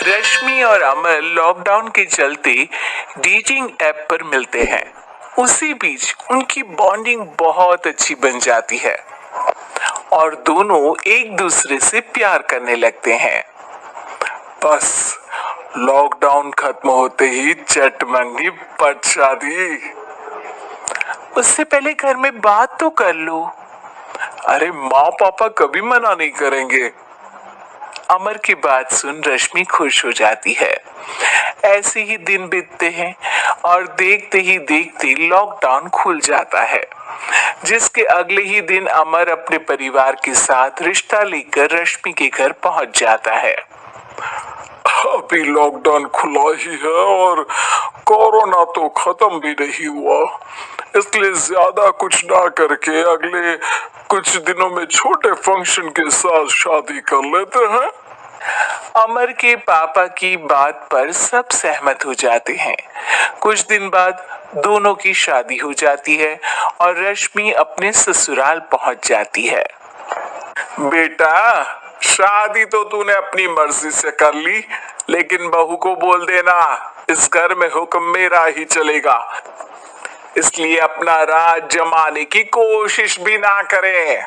रश्मि और अमर लॉकडाउन के चलते डेटिंग ऐप पर मिलते हैं। उसी बीच उनकी बॉन्डिंग बहुत अच्छी बन जाती है और दोनों एक दूसरे से प्यार करने लगते हैं। बस लॉकडाउन खत्म होते ही चट मंगी पट शादी। उससे पहले घर में बात तो कर लो। अरे माँ पापा कभी मना नहीं करेंगे। अमर की बात सुन रश्मि खुश हो जाती है। ऐसे ही दिन बीतते हैं और देखते ही देखते लॉकडाउन खुल जाता है, जिसके अगले ही दिन अमर अपने परिवार के साथ रिश्ता लेकर रश्मि के घर पहुंच जाता है। अभी लॉकडाउन खुला ही है और कोरोना तो खत्म भी नहीं हुआ, इसलिए ज्यादा कुछ ना करके अगले कुछ दिनों में छोटे फंक्शन के साथ शादी कर लेते हैं। अमर के पापा की बात पर सब सहमत हो जाते हैं। कुछ दिन बाद दोनों की शादी हो जाती है और रश्मि अपने ससुराल पहुंच जाती है। बेटा, शादी तो तूने अपनी मर्जी से कर ली, लेकिन बहू को बोल देना इस घर में हुक्म मेरा ही चलेगा, इसलिए अपना राज जमाने की कोशिश भी ना करें।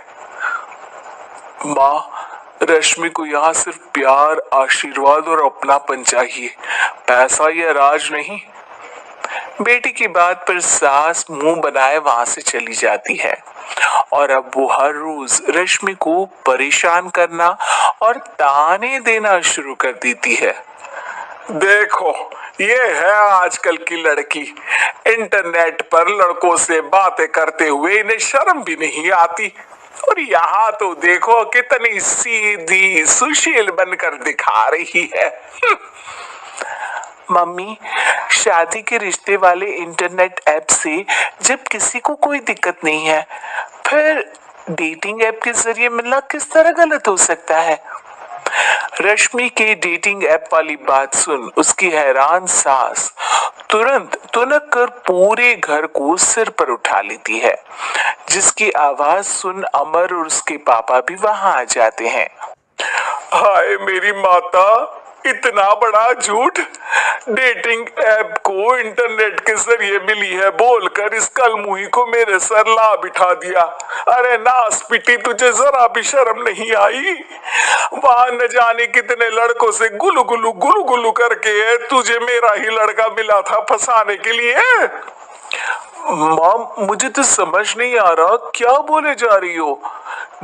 माँ, रश्मि को यहाँ सिर्फ प्यार, आशीर्वाद और अपनापन चाहिए, पैसा या राज नहीं। बेटी की बात पर सास मुंह बनाए वहां से चली जाती है और अब वो हर रोज रश्मि को परेशान करना और ताने देना शुरू कर देती है। देखो, ये है आजकल की लड़की। इंटरनेट पर लड़कों से बातें करते हुए इन्हें शर्म भी नहीं आती, और यहाँ तो देखो कितनी सीधी सुशील बनकर दिखा रही है। मम्मी, शादी के रिश्ते वाले इंटरनेट ऐप से जब किसी को कोई दिक्कत नहीं है, फिर डेटिंग ऐप के जरिए मिलना किस तरह गलत हो सकता है? रश्मि के डेटिंग ऐप वाली बात सुन उसकी हैरान सास तुरंत तुनक कर पूरे घर को सिर पर उठा लेती है, जिसकी आवाज सुन अमर और उसके पापा भी वहां आ जाते हैं। हाय मेरी माता, इतना बड़ा झूठ! डेटिंग ऐप को इंटरनेट के जरिए मिली है बोलकर इस कलमुही को मेरे सर ला बिठा दिया। अरे नासपिटी, तुझे जरा भी शर्म नहीं आई? वहां न जाने कितने लड़कों से गुलू गुलू करके तुझे मेरा ही लड़का मिला था फंसाने के लिए। माँ, मुझे तो समझ नहीं आ रहा क्या बोले जा रही हो।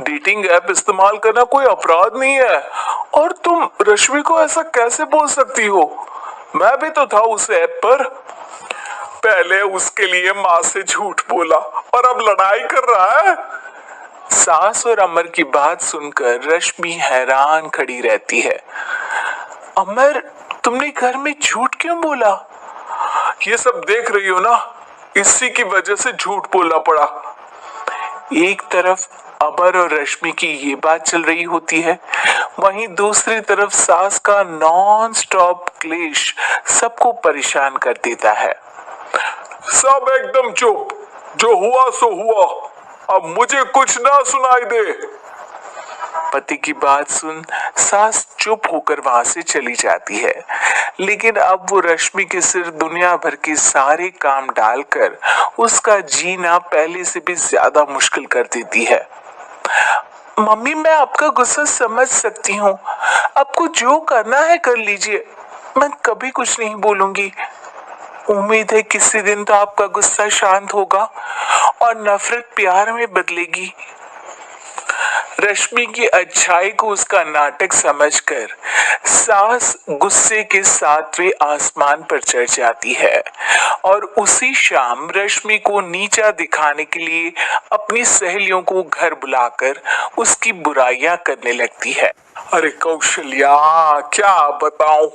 डेटिंग ऐप इस्तेमाल करना कोई अपराध नहीं है, और तुम रश्मि को ऐसा कैसे बोल सकती हो? मैं भी तो था उस ऐप पर। पहले उसके लिए माँ से झूठ बोला और अब लड़ाई कर रहा है। सास और अमर की बात सुनकर रश्मि हैरान खड़ी रहती है। अमर, तुमने घर में झूठ क्यों बोला? ये सब देख रही हो ना, इसी की वजह से झूठ बोलना पड़ा। एक तरफ अमर और रश्मि की ये बात चल रही होती है, वहीं दूसरी तरफ सास का नॉन स्टॉप क्लेश सबको परेशान कर देता है। सब एकदम चुप, जो हुआ सो हुआ, अब मुझे कुछ ना सुनाई दे। पति की बात सुन सास चुप होकर वहां से चली जाती है, लेकिन अब वो रश्मि के सिर दुनिया भर के सारे काम डालकर उसका जीना पहले से भी ज्यादा मुश्किल कर देती है। मम्मी, मैं आपका गुस्सा समझ सकती हूँ, आपको जो करना है कर लीजिए, मैं कभी कुछ नहीं बोलूंगी। उम्मीद है किसी दिन तो आपका गुस्सा शांत होगा और नफरत प्यार में बदलेगी। रश्मि की अच्छाई को उसका नाटक समझकर सास गुस्से के 7वें आसमान पर चढ़ जाती है और उसी शाम रश्मि को नीचा दिखाने के लिए अपनी सहेलियों को घर बुलाकर उसकी बुराइयां करने लगती है। अरे कौशल्या, क्या बताऊं,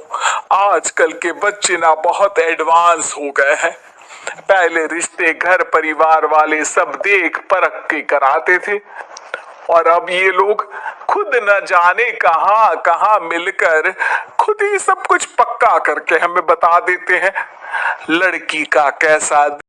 आजकल के बच्चे ना बहुत एडवांस हो गए हैं। पहले रिश्ते घर परिवार वाले सब देख परख के कराते थे, और अब ये लोग खुद न जाने कहां कहां मिलकर खुद ही सब कुछ पक्का करके हमें बता देते हैं। लड़की का कैसा